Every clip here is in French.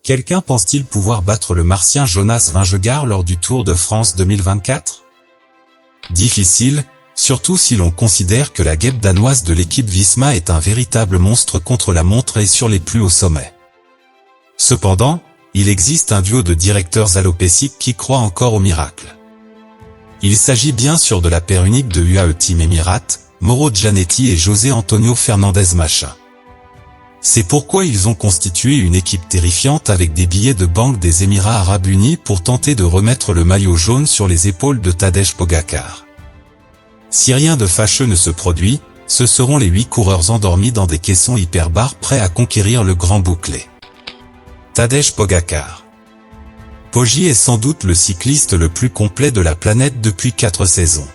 Quelqu'un pense-t-il pouvoir battre le Martien Jonas Vingegaard lors du Tour de France 2024? Difficile, surtout si l'on considère que la guêpe danoise de l'équipe Visma est un véritable monstre contre la montre et sur les plus hauts sommets. Cependant, il existe un duo de directeurs alopéciques qui croient encore au miracle. Il s'agit bien sûr de la paire unique de UAE Team Emirates, Mauro Gianetti et José Antonio Fernandez Machin. C'est pourquoi ils ont constitué une équipe terrifiante avec des billets de banque des Émirats Arabes Unis pour tenter de remettre le maillot jaune sur les épaules de Tadej Pogačar. Si rien de fâcheux ne se produit, ce seront les 8 coureurs endormis dans des caissons hyperbares prêts à conquérir le grand bouclé. Tadej Pogačar. Poggi est sans doute le cycliste le plus complet de la planète depuis 4 saisons.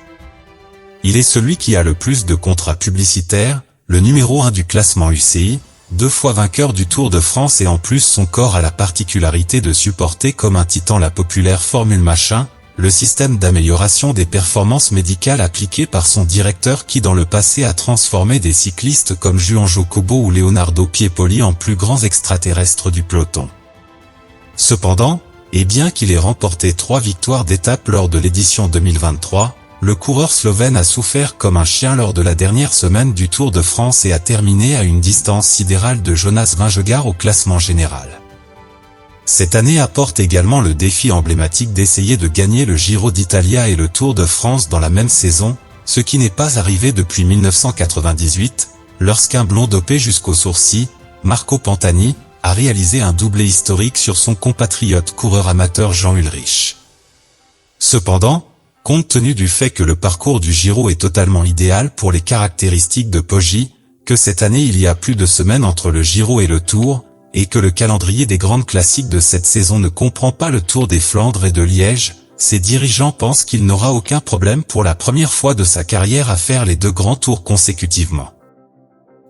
Il est celui qui a le plus de contrats publicitaires, le numéro 1 du classement UCI, 2 fois vainqueur du Tour de France et en plus son corps a la particularité de supporter comme un titan la populaire Formule Machin, le système d'amélioration des performances médicales appliqué par son directeur qui dans le passé a transformé des cyclistes comme Juan Jocobo ou Leonardo Piepoli en plus grands extraterrestres du peloton. Cependant, et bien qu'il ait remporté 3 victoires d'étape lors de l'édition 2023, le coureur slovène a souffert comme un chien lors de la dernière semaine du Tour de France et a terminé à une distance sidérale de Jonas Vingegaard au classement général. Cette année apporte également le défi emblématique d'essayer de gagner le Giro d'Italia et le Tour de France dans la même saison, ce qui n'est pas arrivé depuis 1998, lorsqu'un blond dopé jusqu'aux sourcils, Marco Pantani, a réalisé un doublé historique sur son compatriote coureur amateur Jean Ulrich. Cependant, compte tenu du fait que le parcours du Giro est totalement idéal pour les caractéristiques de Poggi, que cette année il y a plus de semaines entre le Giro et le Tour, et que le calendrier des grandes classiques de cette saison ne comprend pas le Tour des Flandres et de Liège, ses dirigeants pensent qu'il n'aura aucun problème pour la première fois de sa carrière à faire les 2 grands tours consécutivement.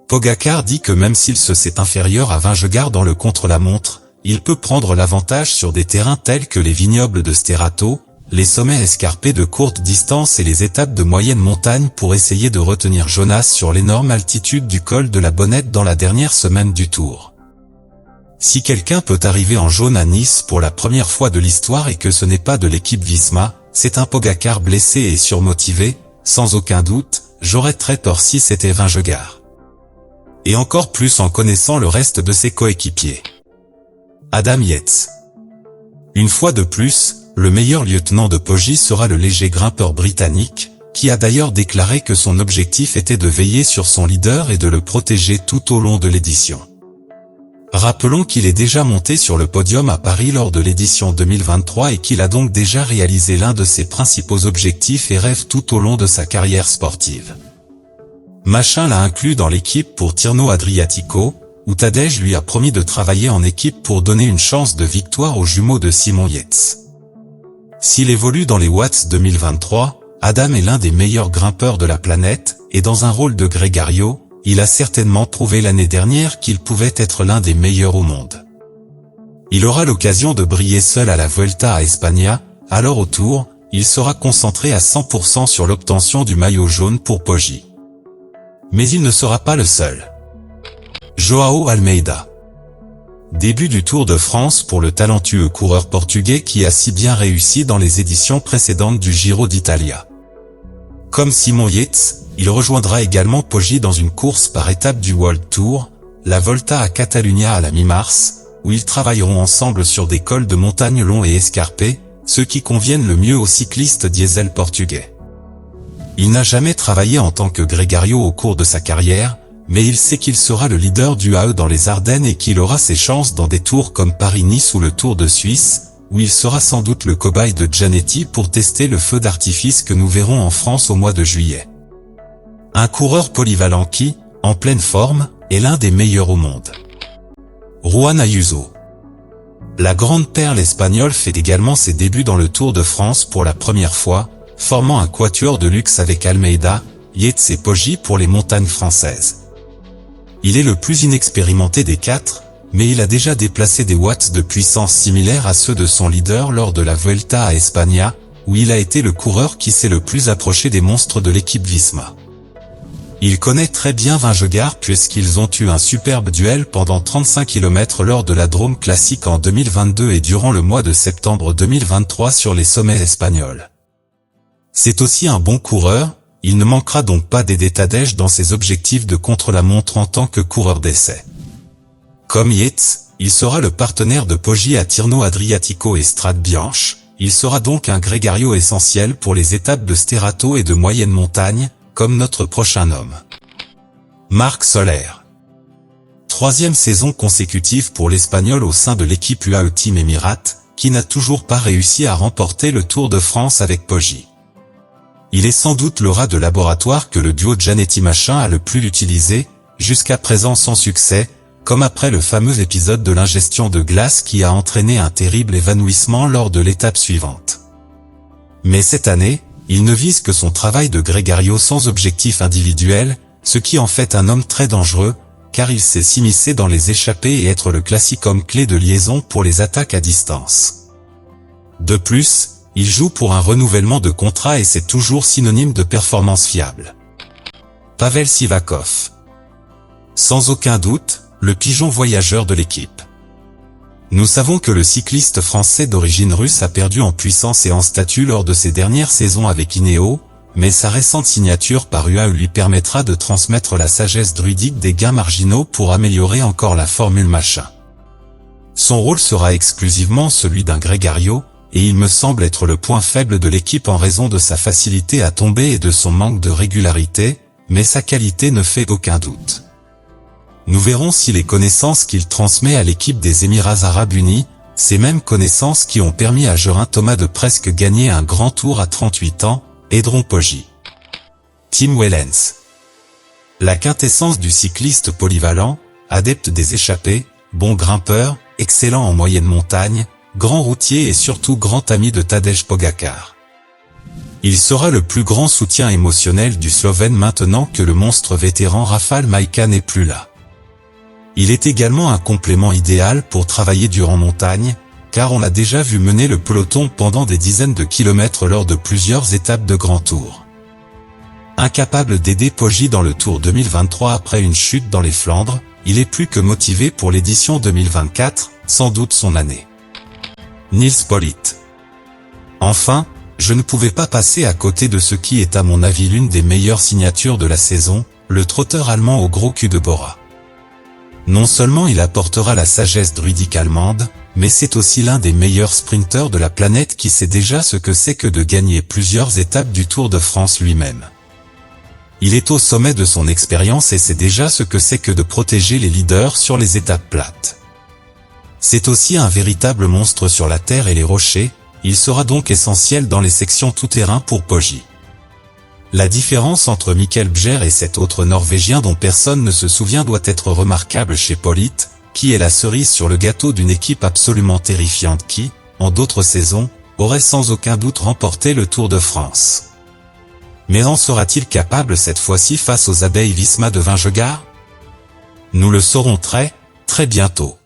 Pogačar dit que même s'il se sait inférieur à Vingegaard dans le contre-la-montre, il peut prendre l'avantage sur des terrains tels que les vignobles de Sterato, les sommets escarpés de courte distance et les étapes de moyenne montagne pour essayer de retenir Jonas sur l'énorme altitude du col de la Bonnette dans la dernière semaine du Tour. Si quelqu'un peut arriver en jaune à Nice pour la première fois de l'histoire et que ce n'est pas de l'équipe Visma, c'est un Pogačar blessé et surmotivé, sans aucun doute, j'aurais très tort si c'était Vingegaard. Et encore plus en connaissant le reste de ses coéquipiers. Adam Yates. Une fois de plus, le meilleur lieutenant de Poggi sera le léger grimpeur britannique, qui a d'ailleurs déclaré que son objectif était de veiller sur son leader et de le protéger tout au long de l'édition. Rappelons qu'il est déjà monté sur le podium à Paris lors de l'édition 2023 et qu'il a donc déjà réalisé l'un de ses principaux objectifs et rêves tout au long de sa carrière sportive. Machin l'a inclus dans l'équipe pour Tirreno Adriatico, où Tadej lui a promis de travailler en équipe pour donner une chance de victoire aux jumeaux de Simon Yates. S'il évolue dans les Watts 2023, Adam est l'un des meilleurs grimpeurs de la planète, et dans un rôle de Gregario, il a certainement prouvé l'année dernière qu'il pouvait être l'un des meilleurs au monde. Il aura l'occasion de briller seul à la Vuelta à España, alors au Tour, il sera concentré à 100% sur l'obtention du maillot jaune pour Poggi. Mais il ne sera pas le seul. João Almeida. Début du Tour de France pour le talentueux coureur portugais qui a si bien réussi dans les éditions précédentes du Giro d'Italia. Comme Simon Yates, il rejoindra également Poggi dans une course par étape du World Tour, la Volta à Catalunya à la mi-mars, où ils travailleront ensemble sur des cols de montagne longs et escarpés, ceux qui conviennent le mieux aux cyclistes diesel portugais. Il n'a jamais travaillé en tant que Gregario au cours de sa carrière, mais il sait qu'il sera le leader du UAE dans les Ardennes et qu'il aura ses chances dans des tours comme Paris-Nice ou le Tour de Suisse, où il sera sans doute le cobaye de Gianetti pour tester le feu d'artifice que nous verrons en France au mois de juillet. Un coureur polyvalent qui, en pleine forme, est l'un des meilleurs au monde. Juan Ayuso. La grande perle espagnole fait également ses débuts dans le Tour de France pour la première fois, formant un quatuor de luxe avec Almeida, Yates et Poggi pour les montagnes françaises. Il est le plus inexpérimenté des 4, mais il a déjà déplacé des watts de puissance similaires à ceux de son leader lors de la Vuelta à España, où il a été le coureur qui s'est le plus approché des monstres de l'équipe Visma. Il connaît très bien Vingegaard puisqu'ils ont eu un superbe duel pendant 35 km lors de la Drôme Classic en 2022 et durant le mois de septembre 2023 sur les sommets espagnols. C'est aussi un bon coureur, il ne manquera donc pas d'aider Tadej dans ses objectifs de contre-la-montre en tant que coureur d'essai. Comme Yates, il sera le partenaire de Poggi à Tirreno Adriatico et Strade Bianche, il sera donc un grégario essentiel pour les étapes de Sterato et de moyenne montagne, comme notre prochain homme. Marc Soler. 3e saison consécutive pour l'Espagnol au sein de l'équipe UAE Team Emirates, qui n'a toujours pas réussi à remporter le Tour de France avec Poggi. Il est sans doute le rat de laboratoire que le duo Zanetti-Machin a le plus utilisé, jusqu'à présent sans succès, comme après le fameux épisode de l'ingestion de glace qui a entraîné un terrible évanouissement lors de l'étape suivante. Mais cette année, il ne vise que son travail de grégario sans objectif individuel, ce qui en fait un homme très dangereux, car il sait s'immiscer dans les échappées et être le classique homme clé de liaison pour les attaques à distance. De plus, il joue pour un renouvellement de contrat et c'est toujours synonyme de performance fiable. Pavel Sivakov. Sans aucun doute, le pigeon voyageur de l'équipe. Nous savons que le cycliste français d'origine russe a perdu en puissance et en statut lors de ses dernières saisons avec Ineos, mais sa récente signature par UAE lui permettra de transmettre la sagesse druidique des gains marginaux pour améliorer encore la formule Machin. Son rôle sera exclusivement celui d'un grégario, et il me semble être le point faible de l'équipe en raison de sa facilité à tomber et de son manque de régularité, mais sa qualité ne fait aucun doute. Nous verrons si les connaissances qu'il transmet à l'équipe des Émirats Arabes Unis, ces mêmes connaissances qui ont permis à Geraint Thomas de presque gagner un grand tour à 38 ans, aideront Poggi. Tim Wellens. La quintessence du cycliste polyvalent, adepte des échappées, bon grimpeur, excellent en moyenne montagne, grand routier et surtout grand ami de Tadej Pogačar. Il sera le plus grand soutien émotionnel du Slovène maintenant que le monstre vétéran Rafał Majka n'est plus là. Il est également un complément idéal pour travailler dur en montagne, car on l'a déjà vu mener le peloton pendant des dizaines de kilomètres lors de plusieurs étapes de Grand Tour. Incapable d'aider Poggi dans le Tour 2023 après une chute dans les Flandres, il est plus que motivé pour l'édition 2024, sans doute son année. Nils Politt. Enfin, je ne pouvais pas passer à côté de ce qui est à mon avis l'une des meilleures signatures de la saison, le trotteur allemand au gros cul de Bora. Non seulement il apportera la sagesse druidique allemande, mais c'est aussi l'un des meilleurs sprinteurs de la planète qui sait déjà ce que c'est que de gagner plusieurs étapes du Tour de France lui-même. Il est au sommet de son expérience et sait déjà ce que c'est que de protéger les leaders sur les étapes plates. C'est aussi un véritable monstre sur la terre et les rochers, il sera donc essentiel dans les sections tout-terrain pour Poggi. La différence entre Mikkel Bjerg et cet autre Norvégien dont personne ne se souvient doit être remarquable chez Politt, qui est la cerise sur le gâteau d'une équipe absolument terrifiante qui, en d'autres saisons, aurait sans aucun doute remporté le Tour de France. Mais en sera-t-il capable cette fois-ci face aux Abeilles Visma de Vingegaard? Nous le saurons très bientôt.